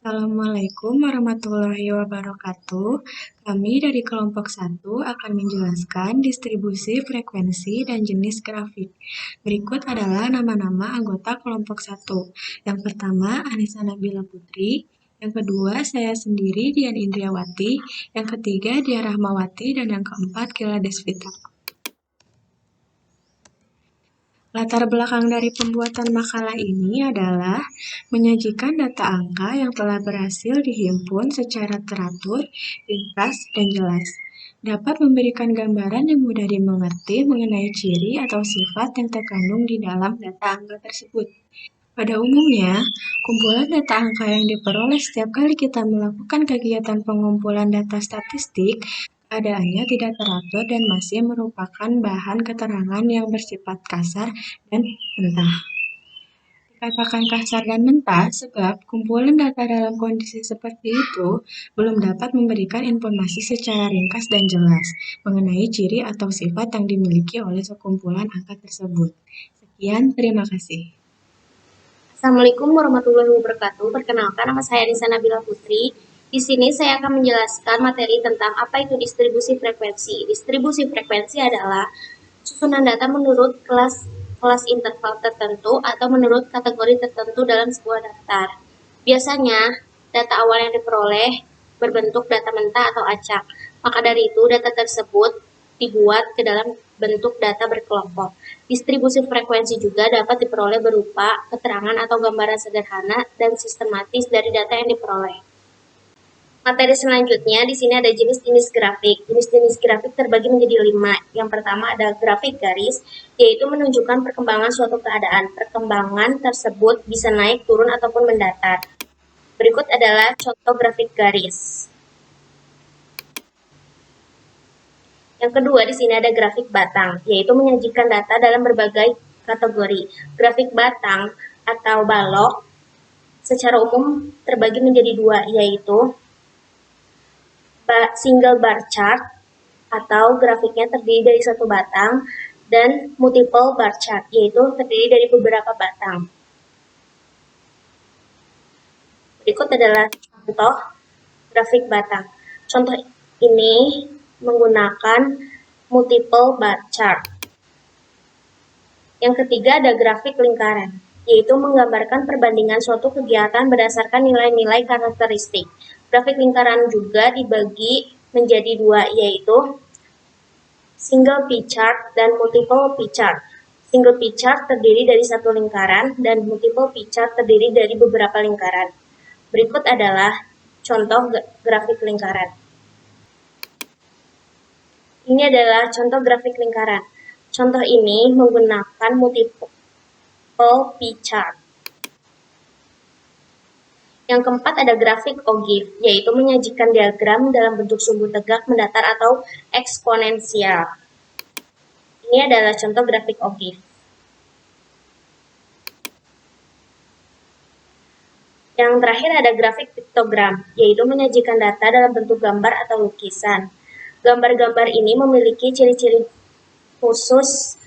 Assalamualaikum warahmatullahi wabarakatuh. Kami dari kelompok 1 akan menjelaskan distribusi frekuensi dan jenis grafik. Berikut adalah nama-nama anggota kelompok 1. Yang pertama, Anissa Nabila Putri. Yang kedua, saya sendiri, Dian Indriawati. Yang ketiga, Dia Rahmawati. Dan yang keempat, Gila Desvita. Latar belakang dari pembuatan makalah ini adalah menyajikan data angka yang telah berhasil dihimpun secara teratur, ringkas, dan jelas. Dapat memberikan gambaran yang mudah dimengerti mengenai ciri atau sifat yang terkandung di dalam data angka tersebut. Pada umumnya, kumpulan data angka yang diperoleh setiap kali kita melakukan kegiatan pengumpulan data statistik keadaannya tidak teratur dan masih merupakan bahan keterangan yang bersifat kasar dan mentah. Dikatakan kasar dan mentah sebab kumpulan data dalam kondisi seperti itu belum dapat memberikan informasi secara ringkas dan jelas mengenai ciri atau sifat yang dimiliki oleh sekumpulan angka tersebut. Sekian, terima kasih. Assalamualaikum warahmatullahi wabarakatuh. Perkenalkan, nama saya Anissa Nabila Putri. Di sini saya akan menjelaskan materi tentang apa itu distribusi frekuensi. Distribusi frekuensi adalah susunan data menurut kelas interval tertentu atau menurut kategori tertentu dalam sebuah daftar. Biasanya, data awal yang diperoleh berbentuk data mentah atau acak. Maka dari itu, data tersebut dibuat ke dalam bentuk data berkelompok. Distribusi frekuensi juga dapat diperoleh berupa keterangan atau gambaran sederhana dan sistematis dari data yang diperoleh. Materi selanjutnya, di sini ada jenis-jenis grafik. Jenis-jenis grafik terbagi menjadi 5. Yang pertama ada grafik garis, yaitu menunjukkan perkembangan suatu keadaan. Perkembangan tersebut bisa naik, turun, ataupun mendatar. Berikut adalah contoh grafik garis. Yang kedua, di sini ada grafik batang, yaitu menyajikan data dalam berbagai kategori. Grafik batang atau balok secara umum terbagi menjadi 2, yaitu single bar chart atau grafiknya terdiri dari satu batang, dan multiple bar chart, yaitu terdiri dari beberapa batang. Berikut adalah contoh grafik batang. Contoh ini menggunakan multiple bar chart. Yang ketiga ada grafik lingkaran, yaitu menggambarkan perbandingan suatu kegiatan berdasarkan nilai-nilai karakteristik. Grafik lingkaran juga dibagi menjadi 2, yaitu single P chart dan multiple P chart. Single P chart terdiri dari satu lingkaran dan multiple P chart terdiri dari beberapa lingkaran. Berikut adalah contoh grafik lingkaran. Ini adalah contoh grafik lingkaran. Contoh ini menggunakan multiple P chart. Yang keempat ada grafik ogive, yaitu menyajikan diagram dalam bentuk sumbu tegak, mendatar, atau eksponensial. Ini adalah contoh grafik ogive. Yang terakhir ada grafik piktogram, yaitu menyajikan data dalam bentuk gambar atau lukisan. Gambar-gambar ini memiliki ciri-ciri khusus,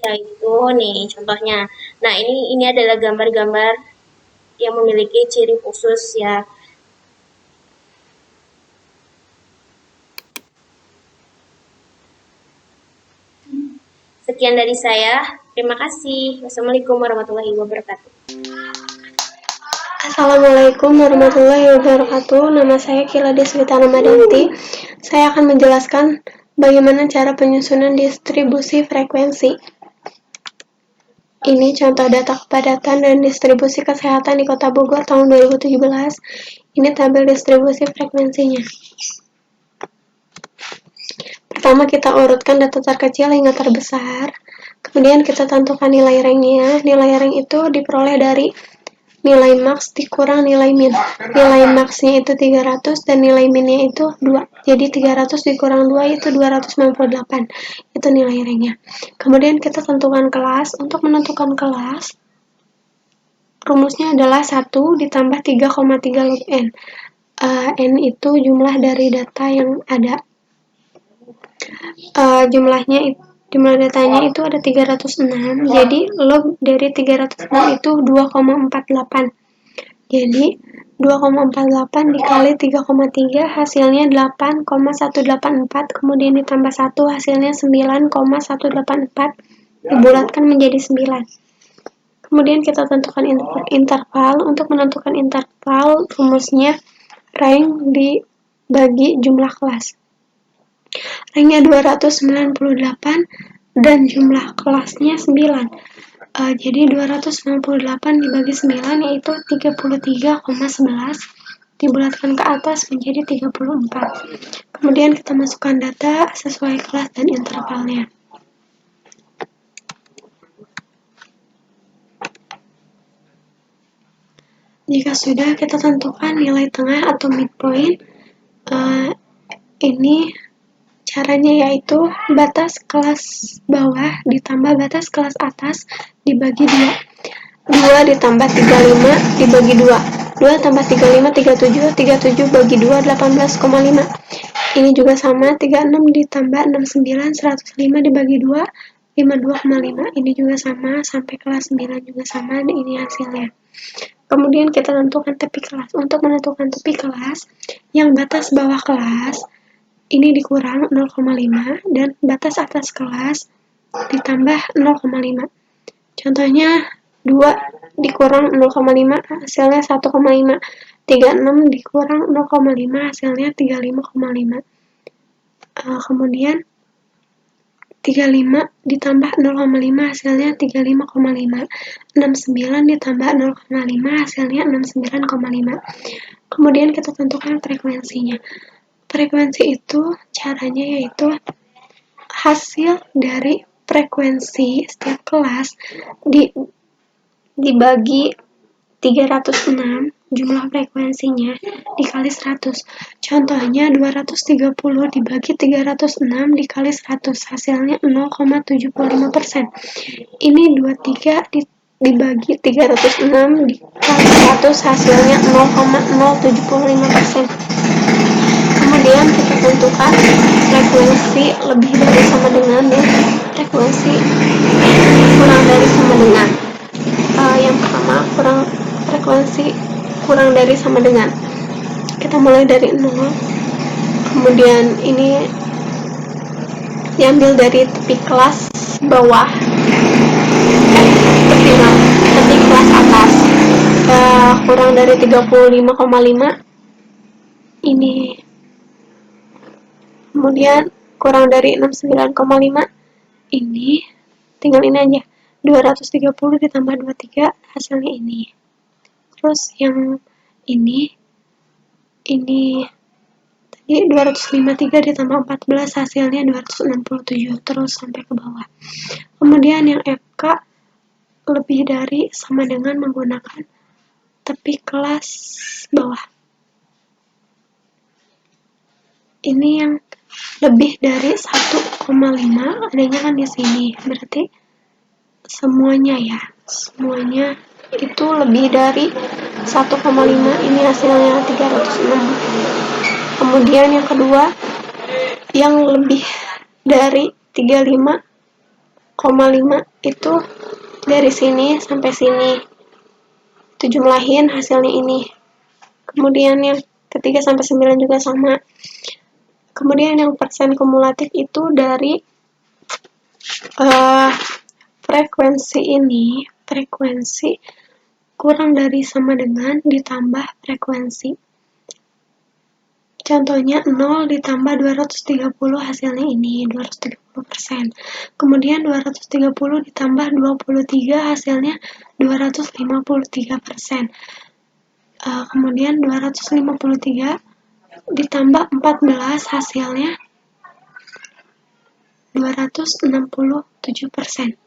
yaitu nih contohnya. Nah, ini adalah gambar-gambar yang memiliki ciri khusus ya. Sekian dari saya. Terima kasih. Wassalamualaikum warahmatullahi wabarakatuh. Assalamualaikum warahmatullahi wabarakatuh. Nama saya Gila Desvita Ramadanti. Saya akan menjelaskan bagaimana cara penyusunan distribusi frekuensi. Ini contoh data kepadatan dan distribusi kesehatan di Kota Bogor tahun 2017. Ini tabel distribusi frekuensinya. Pertama kita urutkan data terkecil hingga terbesar. Kemudian kita tentukan nilai ranknya. Nilai rank itu diperoleh dari nilai max dikurang nilai min. Nilai maxnya itu 300 dan nilai minnya itu 2. Jadi 300 dikurang 2 itu 298. Itu nilai ranknya. Kemudian kita tentukan kelas. Untuk menentukan kelas, rumusnya adalah 1 ditambah 3,3 log n. N itu jumlah dari data yang ada. Jumlah datanya itu ada 306, jadi log dari 306 itu 2,48. Jadi 2,48 dikali 3,3 hasilnya 8,184, kemudian ditambah 1 hasilnya 9,184, dibulatkan menjadi 9. Kemudian kita tentukan interval. Untuk menentukan interval, rumusnya rank dibagi jumlah kelas. Ranknya 298 dan jumlah kelasnya 9. Jadi 298 dibagi 9 yaitu 33,11, dibulatkan ke atas menjadi 34. Kemudian kita masukkan data sesuai kelas dan intervalnya. Jika sudah, kita tentukan nilai tengah atau midpoint. Ini caranya yaitu batas kelas bawah ditambah batas kelas atas dibagi 2. 2 ditambah 35 dibagi 2. 2 tambah 35, 37. 37 bagi 2, 18,5. Ini juga sama, 36 ditambah 69, 105 dibagi 2, 52,5. Ini juga sama, sampai kelas 9 juga sama, ini hasilnya. Kemudian kita tentukan tepi kelas. Untuk menentukan tepi kelas, yang batas bawah kelas ini dikurang 0,5 dan batas atas kelas ditambah 0,5. Contohnya 2 dikurang 0,5 hasilnya 1,5. 36 dikurang 0,5 hasilnya 35,5. Kemudian 35 ditambah 0,5 hasilnya 35,5. 69 ditambah 0,5 hasilnya 69,5. Kemudian kita tentukan frekuensinya. Frekuensi itu caranya yaitu hasil dari frekuensi setiap kelas dibagi 306 jumlah frekuensinya dikali 100. Contohnya 230 dibagi 306 dikali 100 hasilnya 0,75%. Ini 23 dibagi 306 dikali 100 hasilnya 0,075%. Kemudian kita tentukan frekuensi lebih dari sama dengan dan frekuensi kurang dari sama dengan. Yang pertama, frekuensi kurang dari sama dengan. Kita mulai dari 0. Kemudian ini diambil dari tepi kelas bawah, tepi kelas atas. Kurang dari 35,5 ini. Kemudian kurang dari 69,5 ini, tinggal ini aja, 230 ditambah 23 hasilnya ini. Terus yang ini tadi 253 ditambah 14 hasilnya 267, terus sampai ke bawah. Kemudian yang FK lebih dari sama dengan menggunakan tepi kelas bawah. Ini yang lebih dari 1,5 adanya kan di sini, berarti semuanya itu lebih dari 1,5. Ini hasilnya 306. Kemudian yang kedua, yang lebih dari 35,5 itu dari sini sampai sini, itu jumlahin hasilnya ini. Kemudian yang ketiga sampai 9 juga sama. Kemudian yang persen kumulatif itu dari frekuensi ini, frekuensi kurang dari sama dengan ditambah frekuensi. Contohnya 0 ditambah 230 hasilnya ini 230%. Kemudian 230 ditambah 23 hasilnya 253%. Kemudian 253 ditambah 14 hasilnya 267%.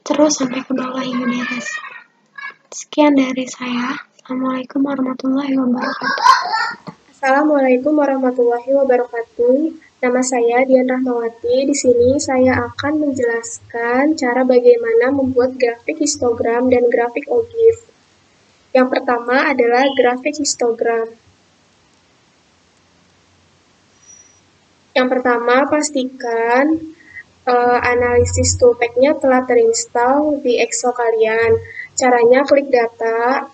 Terus sampai ke bawah hingga beres. Sekian dari saya. Assalamualaikum warahmatullahi wabarakatuh. Assalamualaikum warahmatullahi wabarakatuh. Nama saya Dian Rahmawati. Di sini saya akan menjelaskan cara bagaimana membuat grafik histogram dan grafik OGIF. Yang pertama adalah grafik histogram. Yang pertama, pastikan analisis toolpack-nya telah terinstall di Excel kalian. Caranya klik data,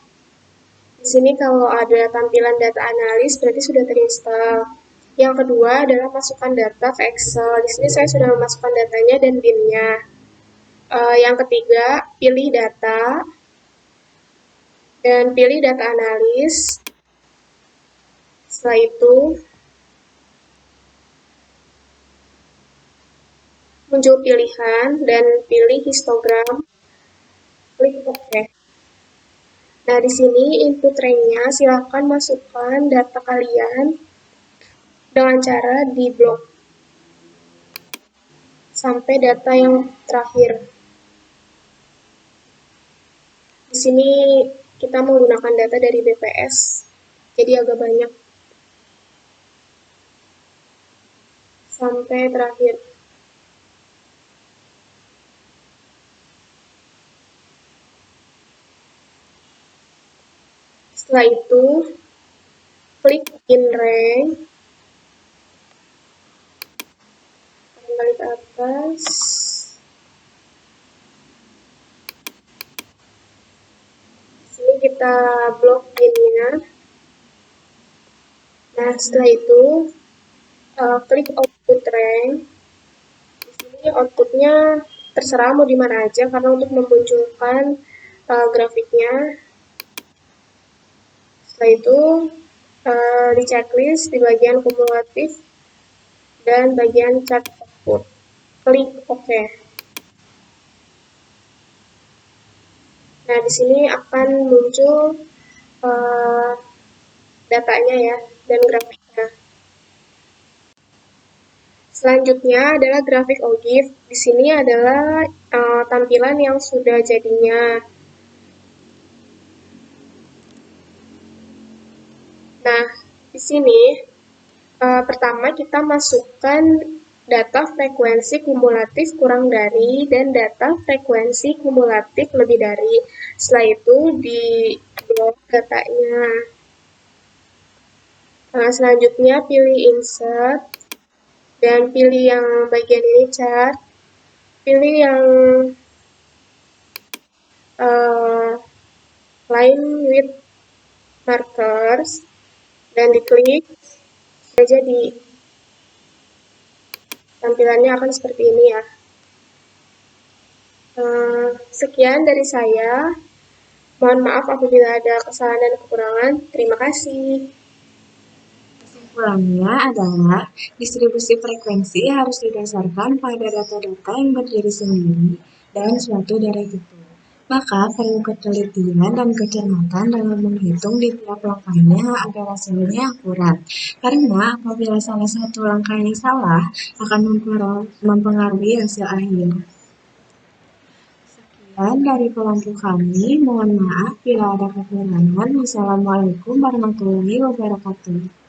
Di sini kalau ada tampilan data analis berarti sudah terinstall. Yang kedua adalah masukkan data ke Excel. Di sini saya sudah memasukkan datanya dan BIM-nya. Yang ketiga, pilih data dan pilih data analis. Setelah itu, muncul pilihan dan pilih histogram. Klik OK. Nah, di sini input rank-nya silakan masukkan data kalian dengan cara di blok sampai data yang terakhir. Di sini kita menggunakan data dari BPS, jadi agak banyak. Sampai terakhir. Setelah itu, klik in rank. Kembali ke atas. Di sini kita blok in-nya. Nah, setelah itu, klik output rank. Di sini outputnya terserah mau di mana aja, karena untuk memunculkan grafiknya. Setelah itu, di checklist di bagian kumulatif dan bagian chart output. Klik OK. Nah, di sini akan muncul datanya ya, dan grafiknya. Selanjutnya adalah grafik OGIF. Di sini adalah tampilan yang sudah jadinya. Nah, di sini pertama kita masukkan data frekuensi kumulatif kurang dari dan data frekuensi kumulatif lebih dari. Setelah itu di blok datanya. Selanjutnya pilih insert dan pilih yang bagian ini chart. Pilih yang line with markers dan diklik. Sudah jadi. Tampilannya akan seperti ini ya. Sekian dari saya. Mohon maaf apabila ada kesalahan dan kekurangan. Terima kasih. Kesimpulannya adalah distribusi frekuensi harus didasarkan pada data-data yang berdiri sendiri dan suatu daerah itu. Maka perlu ketelitian dan kecermatan dalam menghitung di tiap langkahnya agar hasilnya akurat. Karena apabila salah satu langkahnya salah, akan mempengaruhi hasil akhir. Sekian dari kelompok kami. Mohon maaf bila ada kekurangan. Wassalamualaikum warahmatullahi wabarakatuh.